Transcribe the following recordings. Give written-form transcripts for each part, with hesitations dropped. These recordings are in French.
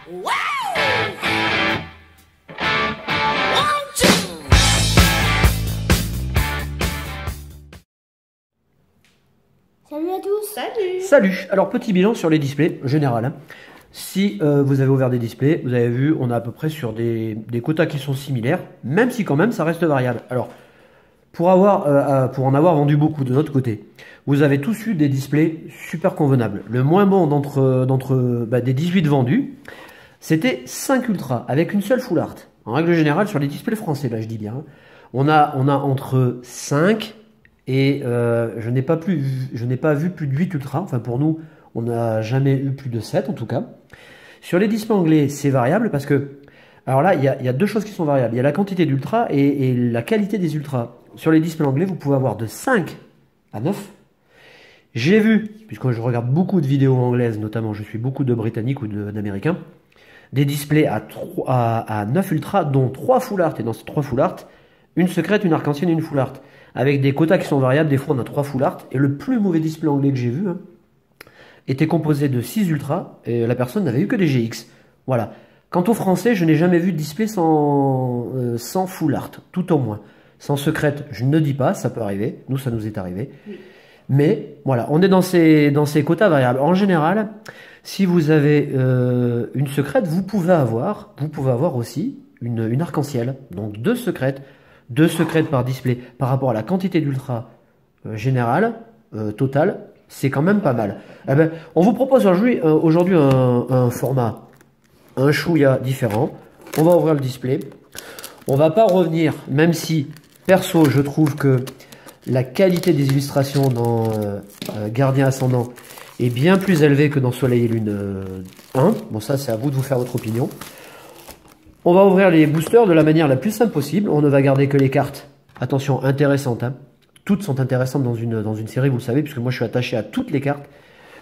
Salut à tous. Salut. Salut. Alors petit bilan sur les displays général. Hein. Si vous avez ouvert des displays, vous avez vu, on est à peu près sur des quotas qui sont similaires, même si quand même ça reste variable. Alors pour en avoir vendu beaucoup de notre côté, vous avez tous eu des displays super convenables. Le moins bon des 18 vendus, c'était 5 Ultra avec une seule Full Art. En règle générale, sur les displays français, là je dis bien, hein, on a entre 5 et je n'ai pas vu plus de 8 Ultra. Enfin pour nous, on n'a jamais eu plus de 7 en tout cas. Sur les displays anglais, c'est variable parce que, alors là, il y a deux choses qui sont variables. Il y a la quantité d'Ultra et la qualité des Ultras. Sur les displays anglais, vous pouvez avoir de 5 à 9. J'ai vu, puisque je regarde beaucoup de vidéos anglaises, notamment je suis beaucoup de Britanniques ou d'Américains, des displays à 9 Ultra, dont 3 Full Art. Et dans ces 3 Full Art, une secrète, une arc-en-ciel et une Full Art. Avec des quotas qui sont variables, des fois on a 3 Full Art. Et le plus mauvais display anglais que j'ai vu était composé de 6 Ultra, et la personne n'avait eu que des GX. Voilà. Quant aux Français, je n'ai jamais vu de display sans Full Art, tout au moins. Sans secrète, je ne dis pas, ça peut arriver. Nous, ça nous est arrivé. Oui. Mais voilà, on est dans ces quotas variables. En général, si vous avez une secrète, vous pouvez avoir aussi une arc-en-ciel. Donc 2 secrètes par display par rapport à la quantité d'Ultra générale, totale, c'est quand même pas mal. Eh ben, on vous propose aujourd'hui un format, un chouïa différent. On va ouvrir le display. On va pas revenir, même si, perso, je trouve que la qualité des illustrations dans Gardien Ascendant est bien plus élevée que dans Soleil et Lune 1. Bon, ça, c'est à vous de vous faire votre opinion. On va ouvrir les boosters de la manière la plus simple possible. On ne va garder que les cartes, attention, intéressantes. Hein. Toutes sont intéressantes dans une série, vous le savez, puisque moi je suis attaché à toutes les cartes.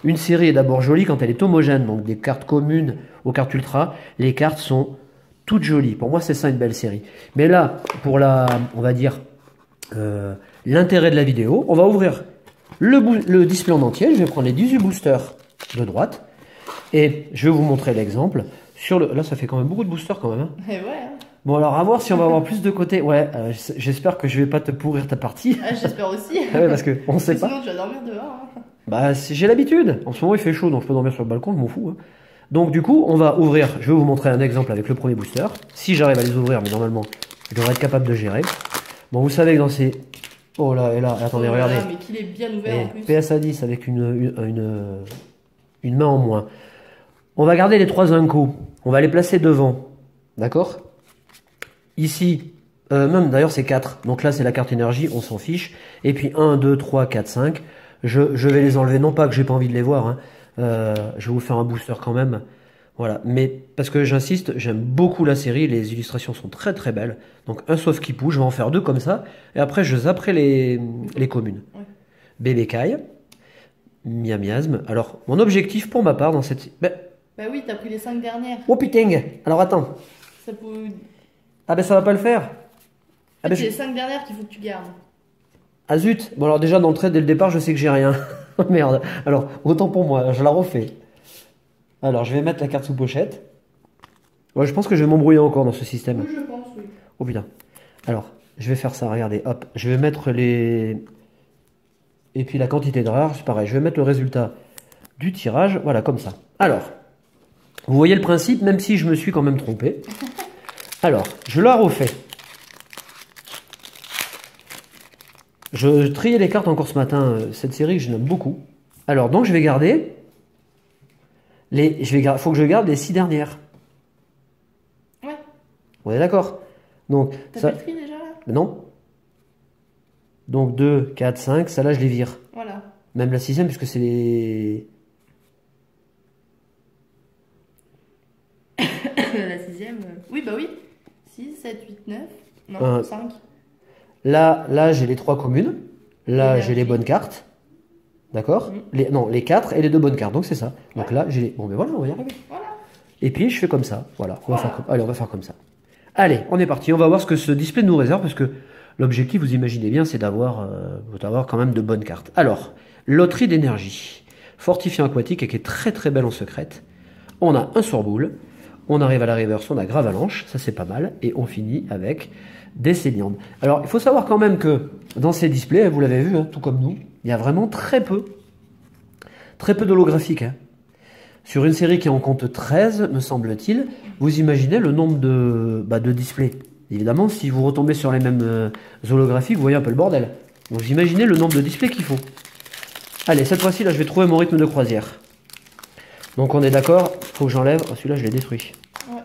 Une série est d'abord jolie quand elle est homogène, donc des cartes communes aux cartes ultra. Les cartes sont toutes jolies. Pour moi, c'est ça une belle série. Mais là, pour on va dire, l'intérêt de la vidéo, on va ouvrir le display en entier. Je vais prendre les 18 boosters de droite et je vais vous montrer l'exemple. Là, ça fait quand même beaucoup de boosters quand même. Hein. Et ouais. Hein. Bon, alors, à voir si on va avoir plus de côté. Ouais, j'espère que je vais pas te pourrir ta partie. Ah, j'espère aussi. Ouais, parce que on sait pas. Sinon, tu vas dormir dehors. Hein. Bah, j'ai l'habitude. En ce moment, il fait chaud, donc je peux dormir sur le balcon, je m'en fous. Hein. Donc, du coup, on va ouvrir. Je vais vous montrer un exemple avec le premier booster. Si j'arrive à les ouvrir, mais normalement, je devrais être capable de gérer. Bon, vous savez que dans ces... Oh là, et là, attendez, regardez. Mais qu'il est bien ouvert en plus. PSA 10 avec une main en moins. On va garder les 3 Inco. On va les placer devant. D'accord? Ici, même d'ailleurs c'est 4. Donc là c'est la carte énergie, on s'en fiche. Et puis 1, 2, 3, 4, 5. Je vais les enlever, non pas que j'ai pas envie de les voir. Hein. Je vais vous faire un booster quand même. Voilà. Mais parce que j'insiste, j'aime beaucoup la série. Les illustrations sont très très belles. Donc un sauf qui pousse, je vais en faire 2 comme ça. Et après je zapperai les communes. Ouais. Bébé Kai. Miasme. Alors mon objectif pour ma part dans cette... Bah oui, t'as pris les 5 dernières. Oh putain. Alors attends. Ça peut... Ah ben ça va pas le faire. Ah ben, c'est les 5 dernières qu'il faut que tu gardes. Ah zut. Bon alors déjà d'entrée dès le départ je sais que j'ai rien. Merde. Alors autant pour moi, je la refais. Alors je vais mettre la carte sous pochette. Ouais, je pense que je vais m'embrouiller encore dans ce système. Oui, je pense, oui. Oh putain. Alors je vais faire ça, regardez, hop. Je vais mettre les... Et puis la quantité de rares, c'est pareil. Je vais mettre le résultat du tirage, voilà comme ça. Alors, vous voyez le principe, même si je me suis quand même trompé. Alors, je la refais. Je triais les cartes encore ce matin, cette série que je l'aime beaucoup. Alors, donc je vais garder faut que je garde les 6 dernières. Ouais. On est d'accord. Donc, t'as ça... fait le tri déjà là? Non. Donc 2, 4, 5, ça là je les vire. Voilà. Même la 6e puisque c'est les... La 6e, oui bah oui. 6, 7, 8, 9, non, 5. Là j'ai les 3 communes. Là j'ai les bonnes cartes. D'accord. Non, les 4 et les 2 bonnes cartes. Donc c'est ça. Donc là j'ai les... Bon ben voilà, on va y arriver. Voilà. Et puis je fais comme ça. Voilà. Allez, on va faire comme ça. Allez, on est parti. On va voir ce que ce display nous réserve parce que l'objectif, vous imaginez bien, c'est d'avoir quand même de bonnes cartes. Alors, loterie d'énergie. Fortifiant aquatique et qui est très très belle en secrète. On a un surboule. On arrive à la reverse, on a Gravalanche, ça c'est pas mal. Et on finit avec Descendant. Alors, il faut savoir quand même que dans ces displays, vous l'avez vu, hein, tout comme nous, il y a vraiment très peu d'holographiques. Hein. Sur une série qui en compte 13, me semble-t-il, vous imaginez le nombre de displays. Évidemment, si vous retombez sur les mêmes holographiques, vous voyez un peu le bordel. Donc, vous imaginez le nombre de displays qu'il faut. Allez, cette fois-ci, là, je vais trouver mon rythme de croisière. Donc, on est d'accord, il faut que j'enlève. Oh, celui-là, je l'ai détruit. Ouais.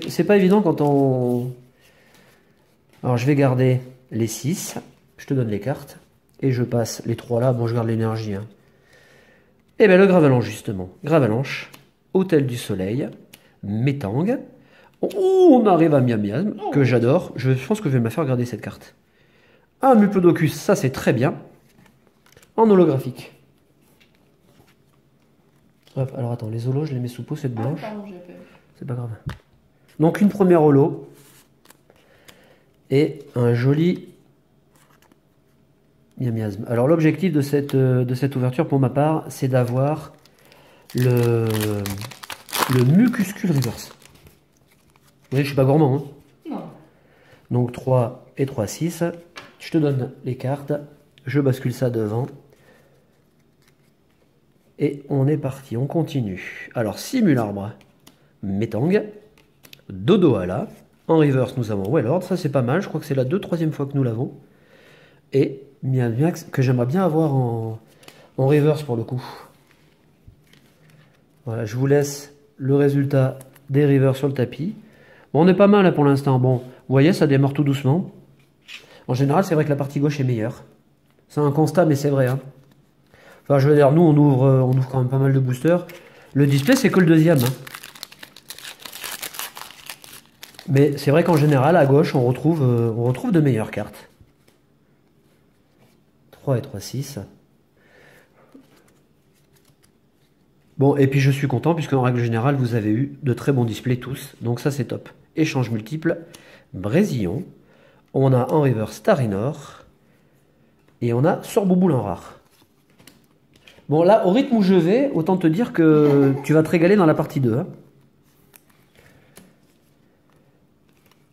C'est pas évident quand on... Alors, je vais garder les 6. Je te donne les cartes. Et je passe les 3 là. Bon, je garde l'énergie. Hein. Et bien, le Gravalanche, justement. Gravalanche, Hôtel du Soleil, Métang. Oh, on arrive à Miasme, que j'adore. Je pense que je vais me faire garder cette carte. Un Muplodocus, ça c'est très bien. En holographique. Hop, alors attends, les holos, je les mets sous peau, cette blanche. C'est pas grave. Donc une première holo. Et un joli miasme. Alors l'objectif de cette ouverture pour ma part, c'est d'avoir le Mucuscule Reverse. Vous voyez, je suis pas gourmand. Hein. Non. Donc 3 et 3, 6. Je te donne les cartes. Je bascule ça devant. Et on est parti, on continue. Alors Simularbre, Métang, Dodohala. En reverse, nous avons Wailord, ça c'est pas mal, je crois que c'est la 2/3e fois que nous l'avons. Et Miasmax, que j'aimerais bien avoir en reverse pour le coup. Voilà, je vous laisse le résultat des reverse sur le tapis. Bon, on est pas mal là pour l'instant. Bon, vous voyez, ça démarre tout doucement. En général, c'est vrai que la partie gauche est meilleure. C'est un constat, mais c'est vrai. Hein. Enfin, je veux dire, nous, on ouvre quand même pas mal de boosters. Le display, c'est que le deuxième. Hein. Mais c'est vrai qu'en général, à gauche, on retrouve de meilleures cartes. 3 et 3, 6. Bon, et puis je suis content, puisque en règle générale, vous avez eu de très bons displays tous. Donc ça, c'est top. Échange multiple, Brésillon. On a en reverse Starinor. Et on a Sorbouboule en rare. Bon, là, au rythme où je vais, autant te dire que tu vas te régaler dans la partie 2. Hein.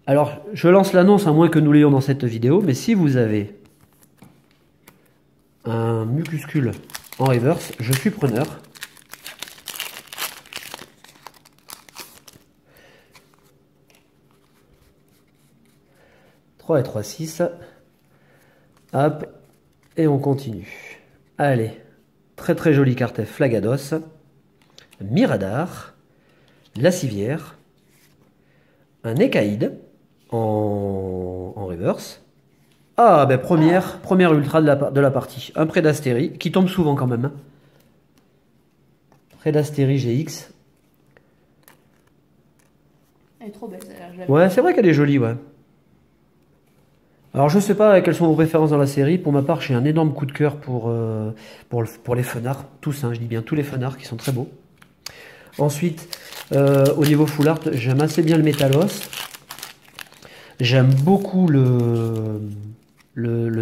Alors, je lance l'annonce, à moins que nous l'ayons dans cette vidéo, mais si vous avez un Mucuscule en reverse, je suis preneur. « 3 et 3, 6. Hop, et on continue. Allez, très très jolie carte Flagados, Miradar, La Civière, un Écaïde en reverse. Ah, ben première ultra de la partie. Un Prédastérie, qui tombe souvent quand même. Hein. Prédastérie GX. Elle est trop belle, celle-là. Ouais, c'est vrai qu'elle est jolie, ouais. Alors je sais pas quelles sont vos préférences dans la série. Pour ma part, j'ai un énorme coup de cœur pour les fenards. Tous, hein, je dis bien tous les fenards qui sont très beaux. Ensuite, au niveau full art, j'aime assez bien le Métalos. J'aime beaucoup le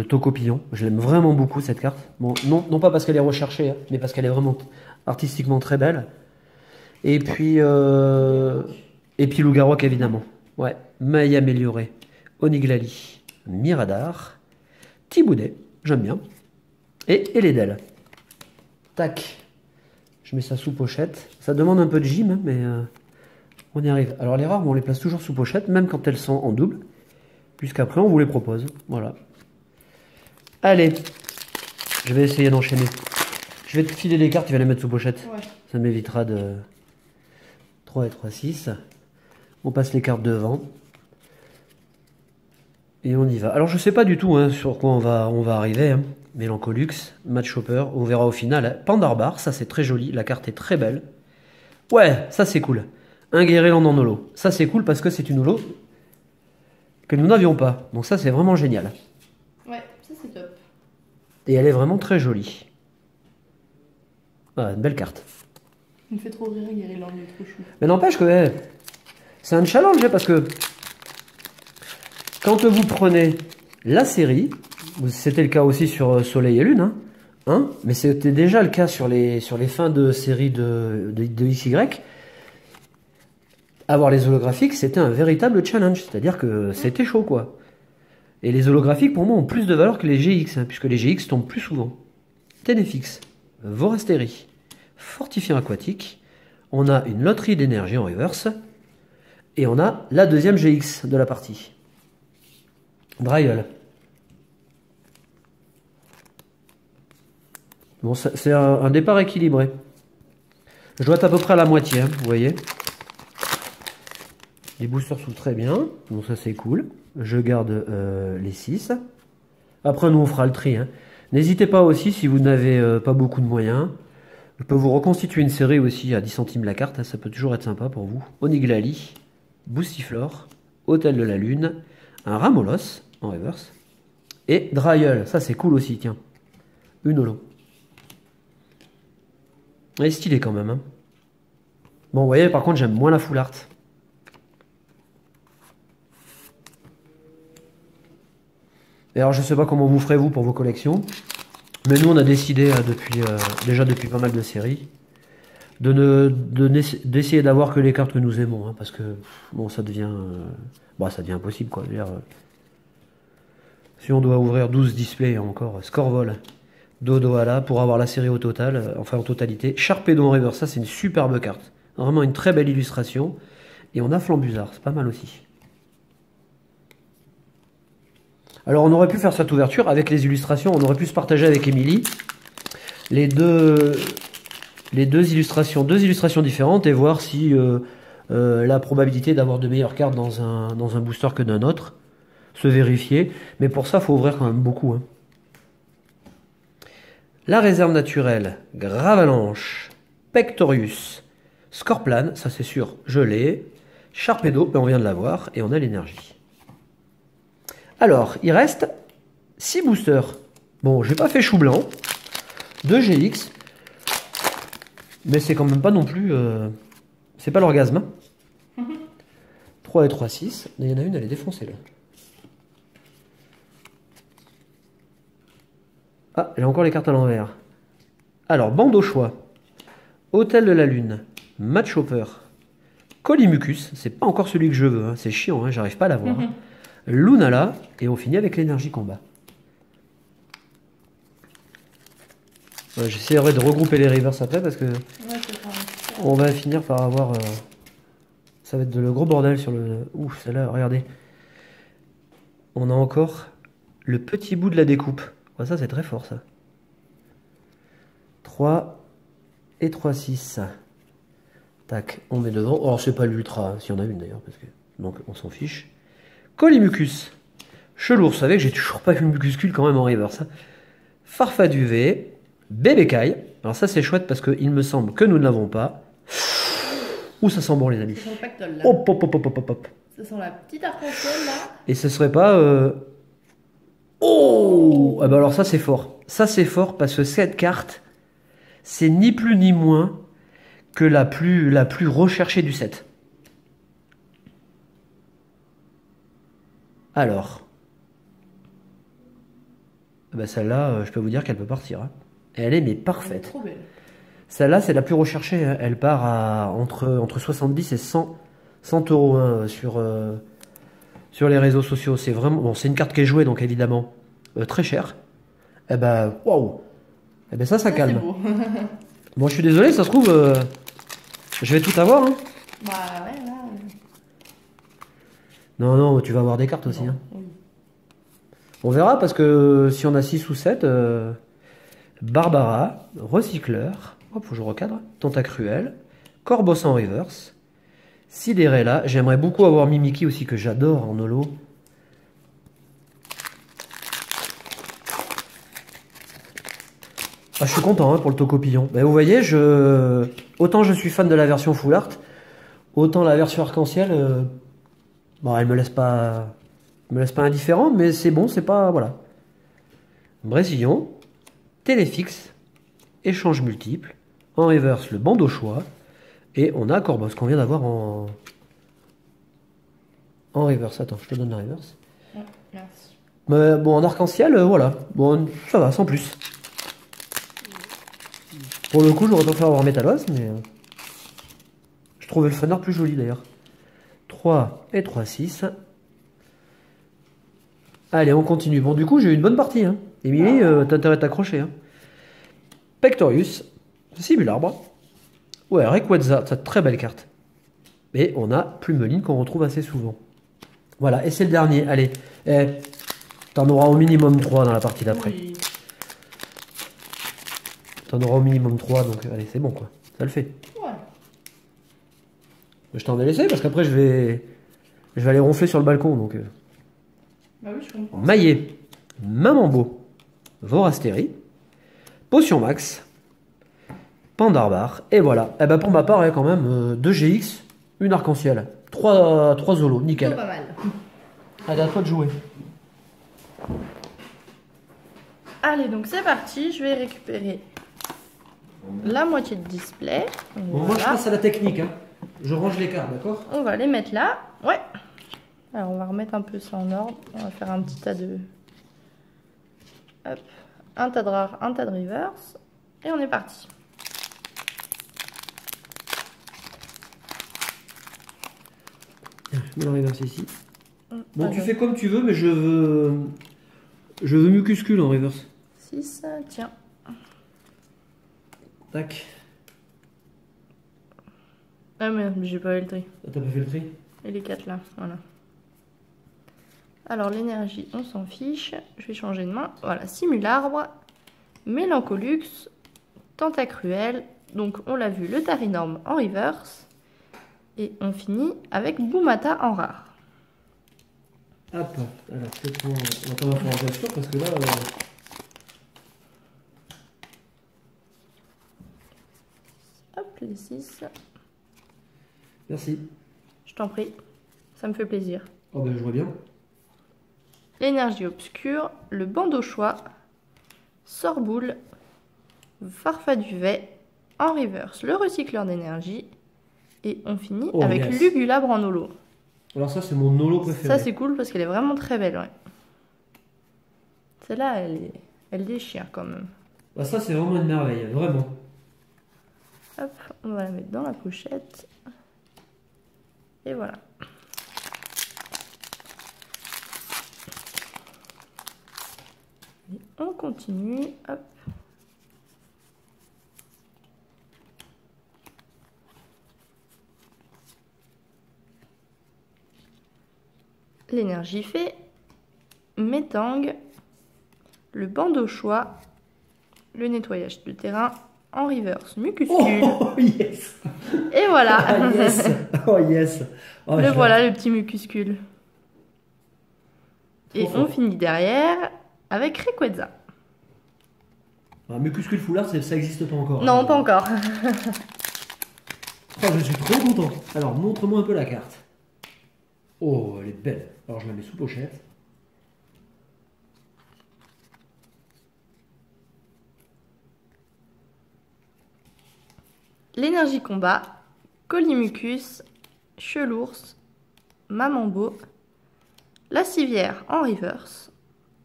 Tocopillon. Je l'aime vraiment beaucoup cette carte. Bon, non pas parce qu'elle est recherchée, hein, mais parce qu'elle est vraiment artistiquement très belle. Et puis Lougarok évidemment. Ouais, Maille améliorée, Oniglali. Miradar, Thiboudet, j'aime bien, et Eledel. Tac, je mets ça sous pochette. Ça demande un peu de gym, mais on y arrive. Alors les rares, on les place toujours sous pochette, même quand elles sont en double, puisqu'après on vous les propose. Voilà. Allez, je vais essayer d'enchaîner. Je vais te filer les cartes, tu vas les mettre sous pochette. Ouais. Ça m'évitera de 3 et 3, 6. On passe les cartes devant. Et on y va. Alors je sais pas du tout hein, sur quoi on va arriver. Hein. Mélancolux, Match Hopper, on verra au final. Pandarbar, ça c'est très joli, la carte est très belle. Ouais, ça c'est cool. Un Guéréland en holo. Ça c'est cool parce que c'est une holo que nous n'avions pas. Donc ça c'est vraiment génial. Ouais, ça c'est top. Et elle est vraiment très jolie. Ah, une belle carte. Il me fait trop rire, Guéréland, il est trop chou. Mais n'empêche que c'est un challenge parce que quand vous prenez la série, c'était le cas aussi sur Soleil et Lune, hein, mais c'était déjà le cas sur les fins de série de XY. avoir les holographiques, c'était un véritable challenge. C'est-à-dire que c'était chaud, quoi. Et les holographiques, pour moi, ont plus de valeur que les GX, hein, puisque les GX tombent plus souvent. Ténéfix, Vorastérie, Fortifiant aquatique. On a une loterie d'énergie en reverse. Et on a la deuxième GX de la partie. Dryel. Bon, c'est un départ équilibré. Je dois être à peu près à la moitié, hein, vous voyez. Les boosters sont très bien. Bon, ça c'est cool. Je garde les 6. Après, nous on fera le tri. Hein. N'hésitez pas aussi, si vous n'avez pas beaucoup de moyens, je peux vous reconstituer une série aussi à 10 centimes la carte. Hein, ça peut toujours être sympa pour vous. Oniglali, Boostiflore, Hôtel de la Lune, un Ramolos en reverse. Et Dryel. Ça c'est cool aussi, tiens. Une holo. Elle est stylée quand même. Hein. Bon, vous voyez, par contre, j'aime moins la full art. Et alors, je sais pas comment vous ferez vous pour vos collections. Mais nous, on a décidé déjà depuis pas mal de séries d'essayer d'avoir que les cartes que nous aimons. Hein, parce que, bon, ça devient impossible, quoi. Si on doit ouvrir 12 displays encore, Scorvol. Dodoala pour avoir la série au total, enfin en totalité. Sharpedo en reverse, ça c'est une superbe carte. Vraiment une très belle illustration. Et on a Flambuzard, c'est pas mal aussi. Alors on aurait pu faire cette ouverture avec les illustrations, on aurait pu se partager avec Émilie les deux illustrations, différentes et voir si la probabilité d'avoir de meilleures cartes dans un booster que d'un autre se vérifier. Mais pour ça, il faut ouvrir quand même beaucoup. Hein. La réserve naturelle, Gravalanche, Pectorius, Scorplan, ça c'est sûr, je l'ai. Sharpedo, on vient de l'avoir, et on a l'énergie. Alors, il reste 6 boosters. Bon, j'ai pas fait chou blanc, 2 GX, mais c'est quand même pas non plus... c'est pas l'orgasme. Hein. 3 et 3, 6. Il y en a une, elle est défoncée là. Ah, elle a encore les cartes à l'envers. Alors, bande au choix. Hôtel de la Lune. Match Hopper. Colimucus. C'est pas encore celui que je veux. Hein. C'est chiant, hein, j'arrive pas à l'avoir. Hein. Lunala. Et on finit avec l'énergie combat. Ouais, j'essaierai de regrouper les reverse après parce que on va finir par avoir... ça va être le gros bordel sur le... Ouf, celle-là, regardez. On a encore le petit bout de la découpe. Oh, ça, c'est très fort, ça. 3 et 3, 6. Tac, on met devant. Alors, c'est pas l'ultra, s'il y en a une d'ailleurs, parce que... donc on s'en fiche. Colimucus. Chelour, vous savez que j'ai toujours pas vu le mucuscule quand même en reverse. Hein. Farfaduvé. Bébécaille. Alors ça, c'est chouette parce qu'il me semble que nous ne l'avons pas. Ouh, ça sent bon, les amis. Ça sent le pactole, là. Hop, hop, hop, hop, hop, hop. Ça sent la petite arc-en-ciel, là. Et ce serait pas... Oh, ah bah alors ça c'est fort. Ça c'est fort parce que cette carte, c'est ni plus ni moins que la plus recherchée du set. Alors, bah celle-là, je peux vous dire qu'elle peut partir. Hein. Elle est mais parfaite. Trop belle. Celle-là, c'est la plus recherchée. Hein. Elle part à entre 70 et 100 euros hein, sur les réseaux sociaux. C'est vraiment bon. C'est une carte qui est jouée, donc évidemment très cher. Eh ben, waouh. Eh ben ça calme. Bon, je suis désolé, ça se trouve, je vais tout avoir. Hein. Bah ouais, là. Non, tu vas avoir des cartes aussi. Bon, Hein. oui. On verra parce que si on a 6 ou 7, Barbara, Recycleur, hop, faut que je recadre, Tentacruel, Corbeau en reverse, Sidérella. J'aimerais beaucoup avoir Mimiki aussi que j'adore en holo. Ah, je suis content hein, pour le Tocopillon. Mais vous voyez, autant je suis fan de la version full art, autant la version arc-en-ciel, bon, elle me laisse pas indifférent, mais c'est bon, c'est pas... Voilà. Brésillon, Téléfixe, échange multiple, en reverse le bandeau choix, et on a Corbos qu'on vient d'avoir en reverse. Attends, je te donne la reverse. Ouais, merci. Mais bon, en arc-en-ciel, voilà. Bon, ça va, sans plus. Pour le coup, j'aurais préféré avoir Métalos, mais... je trouvais le fanart plus joli, d'ailleurs. 3 et 3, 6. Allez, on continue. Bon, du coup, j'ai eu une bonne partie. Hein. Émilie, t'as intérêt à t'accrocher. Hein. Pectorius, Simularbre. Ouais, Rayquaza, c'est une très belle carte. Mais on a Plumeline qu'on retrouve assez souvent. Voilà, et c'est le dernier. Allez, t'en auras au minimum 3 dans la partie d'après. Oui. T'en auras au minimum 3, donc allez, c'est bon quoi. Ça le fait. Ouais. Je t'en ai laissé parce qu'après je vais aller ronfler sur le balcon. Donc, Bah oui, je comprends. Maillet, Mamambo, Vorastéry, Potion Max, Pandarbar, et voilà. Et ben pour ma part, il y a quand même 2 GX, une arc-en-ciel, 3 Zolos, Plutôt nickel. pas mal. Allez, à toi de jouer. Allez, donc c'est parti. Je vais récupérer la moitié de display. Donc, Bon, moi je voilà. passe à la technique. Hein. Je range les cartes, d'accord? On va les mettre là. Ouais. Alors, on va remettre un peu ça en ordre. On va faire un petit tas de... Hop. Un tas de rares, un tas de reverse. Et on est parti. Je mets le reverse ici. Bon, Allez. tu fais comme tu veux, mais je veux Mucuscule en reverse. 6, tiens. Tac. Ah merde, j'ai pas eu le tri. Ah, t'as pas fait le tri? Et les 4 là, voilà. Alors l'énergie, on s'en fiche. Je vais changer de main. Voilà, Simularbre, Mélancolux, Tentacruel. Donc on l'a vu, le Tarinorm en reverse. Et on finit avec Boumata en rare. Hop, alors je prends. On va faire un peu sûr parce que là. Hop, les 6. Merci. Je t'en prie, ça me fait plaisir. Oh ben je vois bien. L'énergie obscure, le Bandeauchois, Sorboule, Farfaduvet, en reverse, le recycleur d'énergie. Et on finit Oh, avec yes. Lugulabre en holo. Alors ça c'est mon holo préféré. Ça c'est cool parce qu'elle est vraiment très belle, ouais. Celle-là, elle déchire quand même. Bah, ça c'est vraiment une merveille, vraiment. Hop, on va la mettre dans la pochette. Et voilà. Et on continue, hop. L'énergie fait, Métang, le Bandeauchois, le nettoyage de terrain en reverse, Mucuscule. Oh yes. Et voilà. Ah, yes. Oh yes. Oh, Le je voilà, le petit Mucuscule. Et Trop on fort. finit derrière avec Rayquaza. Ah, Mucuscule foulard, ça existe pas encore. Non, hein. pas encore. Oh, je suis trop content. Alors montre-moi un peu la carte. Oh, elle est belle. Alors je la mets sous pochette. L'énergie combat, Colimucus, Chelours, Mamambo, la civière en reverse.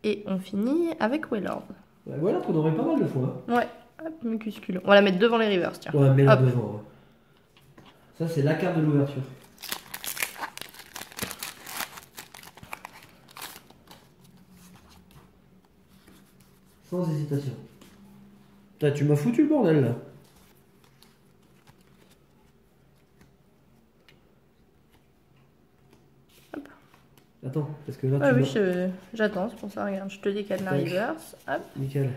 Et on finit avec Wailord. Ouais, voilà qu'on aurait pas mal de fois. Ouais, hop, Mucuscule. On va la mettre devant les reverse, tiens. Hein. Ouais, mets-la Hop. devant. Ouais. Ça c'est la carte de l'ouverture. Sans hésitation. Putain, tu m'as foutu le bordel là. Hop. Attends, parce que là Ah tu oui, m'as... j'attends, c'est pour ça, regarde, je te décale la Tac. reverse. Hop. Nickel.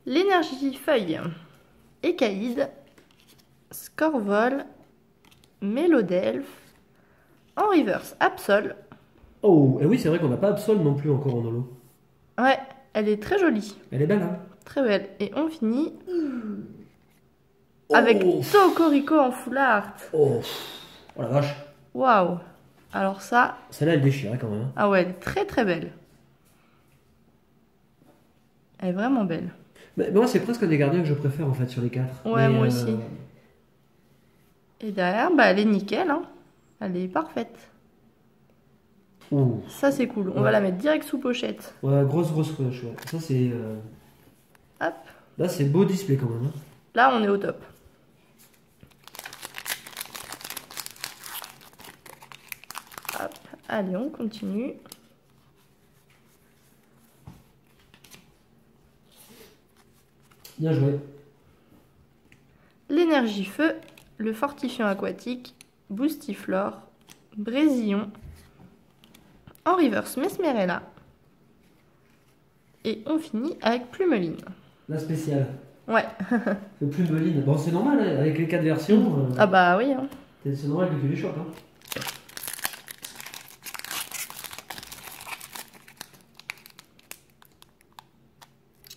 L'énergie feuille, Écaïde, Scorvol, Mélodelphe, en reverse, Absol. Oh, et oui, c'est vrai qu'on n'a pas Absol non plus encore en holo. Ouais, elle est très jolie, Elle est belle, hein? très belle. Et on finit avec Tocorico en full art. Oh, oh la vache. Waouh. Alors ça, Celle-là, elle déchire hein, quand même. Hein. ah ouais, elle est très très belle. Elle est vraiment belle. Mais moi, c'est presque un des gardiens que je préfère en fait sur les 4. Ouais, moi aussi. Et derrière, bah, elle est nickel, hein. Elle est parfaite. Ouh. Ça, c'est cool. On Ouais. va la mettre direct sous pochette. Ouais, grosse rush. Ouais. Ça, c'est. Hop. Là, c'est beau display quand même. Hein. Là, on est au top. Allez, on continue. Bien joué. L'énergie feu, le fortifiant aquatique, Boostiflore, Brésillon, en reverse Mesmerella. Et on finit avec Plumeline. La spéciale. Ouais. Le Plumeline. Bon, c'est normal, hein, avec les 4 versions. Ah bah oui. Hein. C'est normal que tu les chopes. Hein.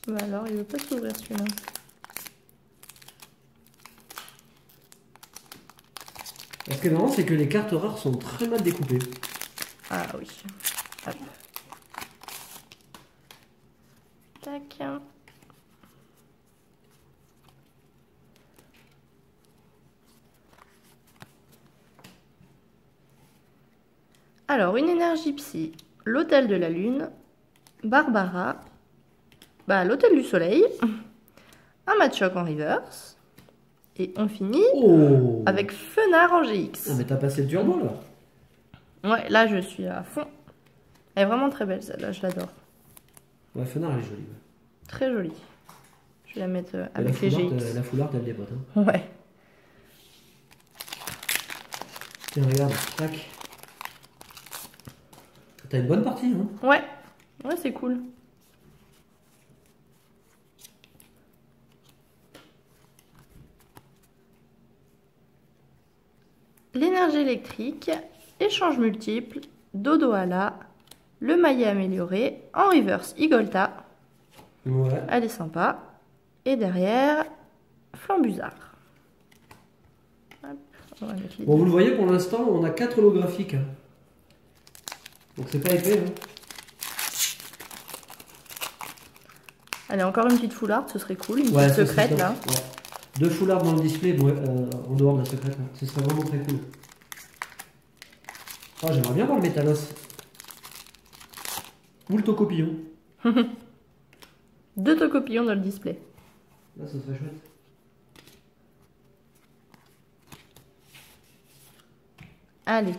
Bah alors, il veut pas s'ouvrir celui-là. Ce qui est marrant, c'est que les cartes rares sont très mal découpées. Ah oui. Hop. Tac. Alors, une énergie psy, l'hôtel de la lune, Barbara, l'hôtel du soleil, un Machoc en reverse, et on finit avec Fenard en GX. Ah, mais t'as passé le turbo là. Ouais, là je suis à fond. Elle est vraiment très belle celle-là, je l'adore. Ouais, Fenard elle est jolie. Très jolie. Je vais la mettre Et avec les GX. La foularde elle déboîte. Hein. Ouais. Tiens, regarde, tac. T'as une bonne partie, hein. Ouais, ouais, c'est cool. L'énergie électrique, échange multiple, Dodohala, le maillet amélioré, en reverse Igolta. Ouais. Elle est sympa. Et derrière, Flambusard. Hop, on va mettre les Bon, vous le voyez, pour l'instant, on a 4 holographiques. Hein. Donc c'est pas épais. Hein. Allez, encore une petite foularde, ce serait cool. Une Ouais, petite secrète là. Ouais. 2 foulards dans le display, bon, en dehors de la secrète. Hein. Ce serait vraiment très cool. Oh, j'aimerais bien voir le Métalos. Ou le Tocopillon. 2 tocopillons dans le display. Là, ça serait chouette. Allez,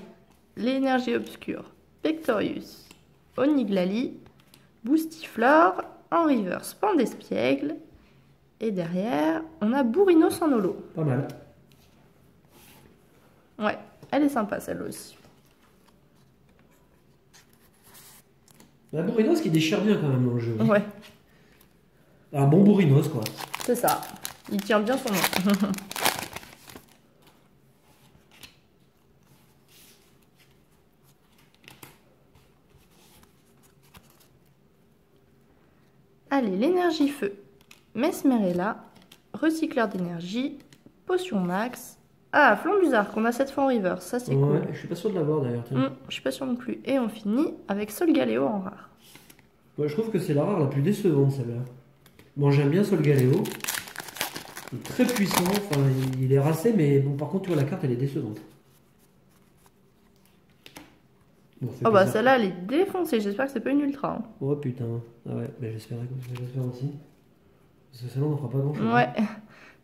l'énergie obscure, Pectorius, Oniglali, Boostiflore, en reverse Pandespiègle, et derrière, on a Bourrinos en holo. Pas mal. Ouais, elle est sympa celle-là aussi. La Bourrinos qui déchire bien quand même dans le jeu. Ouais, Un bon Bourrinos quoi. c'est ça. Il tient bien son nom. Allez, l'énergie feu, Mesmerella, recycleur d'énergie, potion max. Ah, Flambusard qu'on a cette fois en reverse, ça c'est Ouais, cool. je suis pas sûr de l'avoir d'ailleurs. Je suis pas sûre non plus. Et on finit avec Solgaleo en rare. Ouais, je trouve que c'est la rare la plus décevante celle-là. Bon, j'aime bien Solgaleo. Il est très puissant, enfin il est racé, mais bon, par contre, tu vois, la carte elle est décevante. Bon, Oh bah celle-là elle est défoncée, j'espère que c'est pas une ultra. Hein. Oh putain, ah ouais, bah, j'espère aussi. Parce que celle-là on n'en fera pas grand chose. Ouais,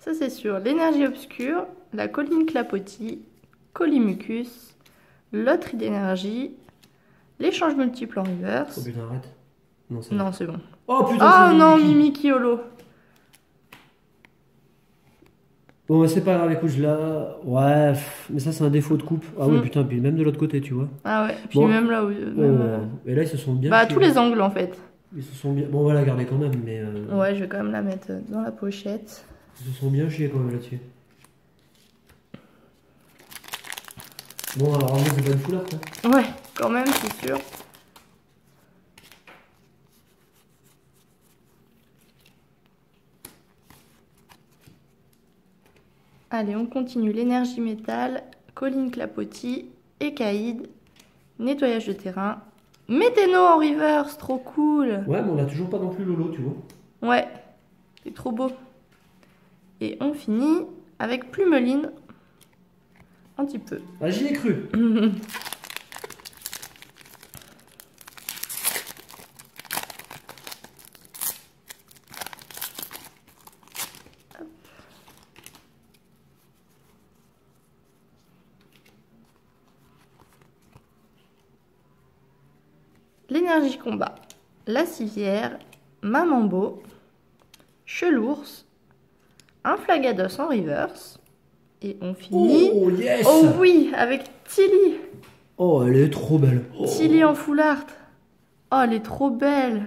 ça c'est sûr. L'énergie obscure, la colline clapotis, Colimucus, l'autre d'énergie, l'échange multiple en reverse. Oh putain, arrête. Non, c'est bon. Oh putain, Oh non, Mimikyu holo. Bon, bah, c'est pas grave, écoute, je la. Ouais, mais ça c'est un défaut de coupe. Ah ouais, putain, puis même de l'autre côté, tu vois. Ah ouais, puis Bon. même là où. Et là ils se sont bien. Bah, à chiés, tous les angles en fait. Ils se sont bien. Bon, on va la garder quand même, mais. Ouais, je vais quand même la mettre dans la pochette. Ils se sont bien chiés quand même là-dessus. Bon, alors en vrai, c'est pas une foulard, quoi. Ouais, quand même, c'est sûr. Allez, on continue. L'énergie métal, colline clapotis, écaïde, nettoyage de terrain, météno en reverse, trop cool. Ouais, mais on a toujours pas non plus Lolo, tu vois. Ouais, c'est trop beau. Et on finit avec Plumeline, un petit peu. Ah, j'y ai cru. l'énergie combat, la civière, Mamambo, Chelours, un Flagados en reverse. Et on finit... Oh yes! Oh oui, avec Tilly. Oh, elle est trop belle. Oh, Tilly en full art. Oh, elle est trop belle.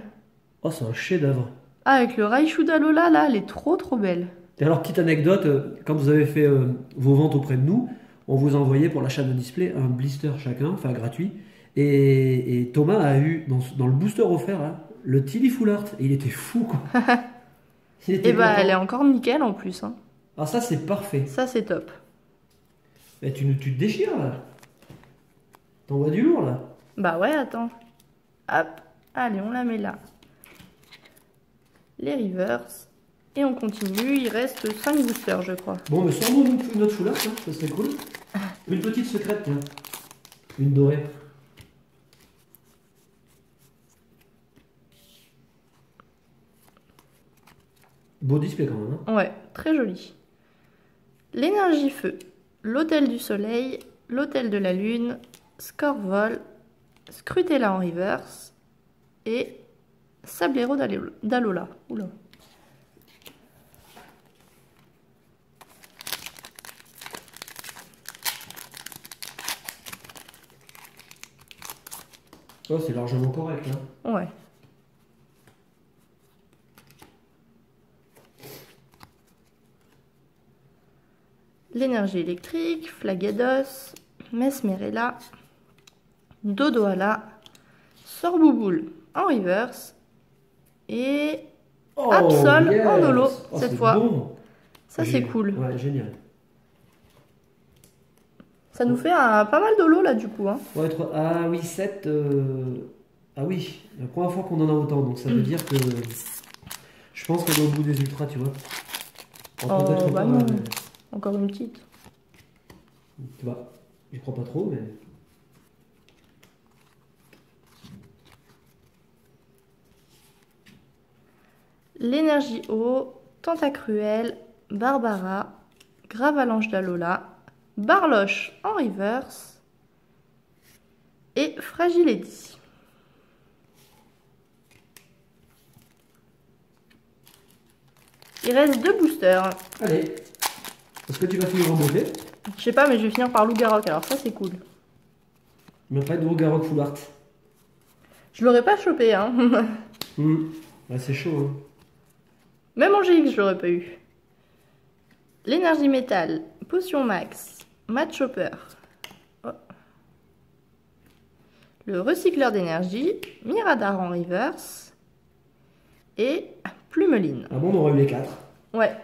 oh c'est un chef-d'œuvre. Ah, avec le Raichu d'Alola, là, elle est trop belle. Et alors, petite anecdote, quand vous avez fait vos ventes auprès de nous, on vous a envoyé pour l'achat de display un blister chacun, enfin gratuit. Et Thomas a eu dans le booster offert là, le Tilly Full Art. Et il était fou quoi. Et bah, elle est encore nickel en plus. Hein. Ah, ça c'est parfait. Ça, c'est top. Et tu te déchires là. T'envoies du lourd là. Bah ouais, attends. Hop, allez, on la met là. Les reverse. Et on continue, il reste 5 boosters, je crois. Bon, mais sans nous notre Full Art, hein, ça serait cool. Une petite secrète, tiens. Une dorée. Beau display quand même. Hein. Ouais, très joli. L'énergie feu, l'hôtel du soleil, l'hôtel de la lune, Scorvol, Scrutella en reverse et Sablero d'Alola. Oula. Oh, c'est largement correct. Hein. Ouais. L'énergie électrique, Flagados, Mesmerella, Dodoala, Sorbouboule en reverse et Oh, Absol yes. en holo Oh, cette c'est fois. Bon. Ça c'est cool. Ouais, génial. Ça nous fait pas mal d'holo là du coup. Hein. Ouais, ah oui, 7. Ah oui, la première fois qu'on en a autant, donc ça veut dire que je pense qu'on est au bout des ultras, tu vois. Oh, Peut-être bah pas, non. Encore une petite. Tu vois, je crois pas trop, mais. L'énergie eau, Tentacruel, Barbara, Gravalanche d'Alola, Barloche en reverse et Fragility. Il reste 2 boosters. Allez, est-ce que tu vas finir en beauté? Je sais pas, mais je vais finir par Loup-Garok, alors ça c'est cool. Mais pas de Rougarok Full Art. Je l'aurais pas chopé, hein. Ouais, c'est chaud, hein. Même en GX, je l'aurais pas eu. L'énergie métal, Potion Max, Mat Chopper. Oh. Le recycleur d'énergie, Miradar en reverse. Et Plumeline. Ah bon, on aurait eu les 4. Ouais.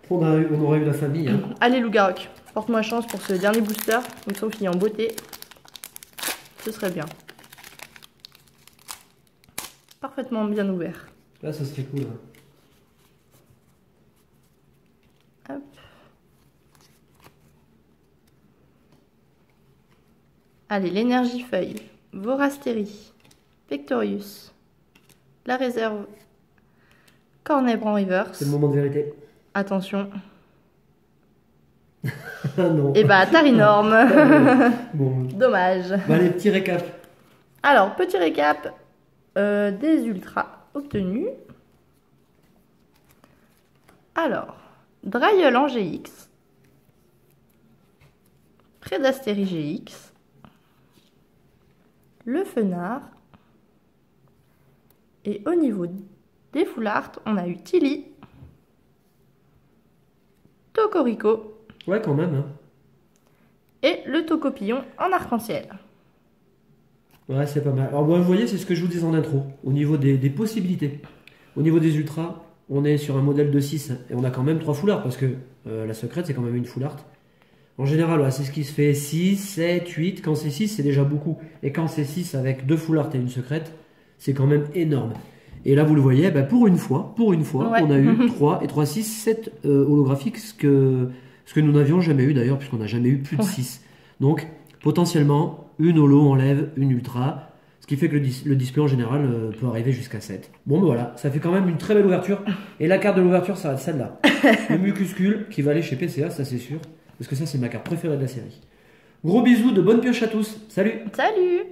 On aurait eu la famille. Hein. Allez, Loup-Garok, porte-moi chance pour ce dernier booster. Comme ça, on finit en beauté. Ce serait bien. Parfaitement bien ouvert. Là, ça serait cool. Hein. Hop. Allez, l'énergie feuille, Vorastérie, Pectorius, la réserve, Cornèbre en reverse. C'est le moment de vérité. Attention. Ah non. Et bah, Tarinorm. Bon. Dommage. Bah, allez, petit récap. Alors, petit récap des ultras obtenus. Alors, Drayeul en GX, Prédastérie GX, le Fenard, et au niveau des full art, on a eu Tilly, Tocorico Ouais, quand même. Hein. et le Tocopillon en arc-en-ciel. Ouais, c'est pas mal. Alors, moi, vous voyez, c'est ce que je vous disais en intro. Au niveau des possibilités. Au niveau des ultras, on est sur un modèle de 6. Et on a quand même 3 full art. Parce que la secrète, c'est quand même une full art. En général, ouais, c'est ce qui se fait 6, 7, 8. Quand c'est 6, c'est déjà beaucoup. Et quand c'est 6 avec 2 full art et une secrète, c'est quand même énorme. Et là, vous le voyez, bah, pour une fois, Ouais. on a eu 3 et 3, 6, 7 holographiques. Ce que nous n'avions jamais eu d'ailleurs, puisqu'on n'a jamais eu plus de 6. Donc, potentiellement, une holo enlève une ultra. Ce qui fait que le display en général peut arriver jusqu'à 7. Bon, ben voilà, ça fait quand même une très belle ouverture. Et la carte de l'ouverture, ça va être celle-là. Le Mucuscule qui va aller chez PCA, ça c'est sûr. Parce que ça, c'est ma carte préférée de la série. Gros bisous, de bonnes pioches à tous. Salut! Salut!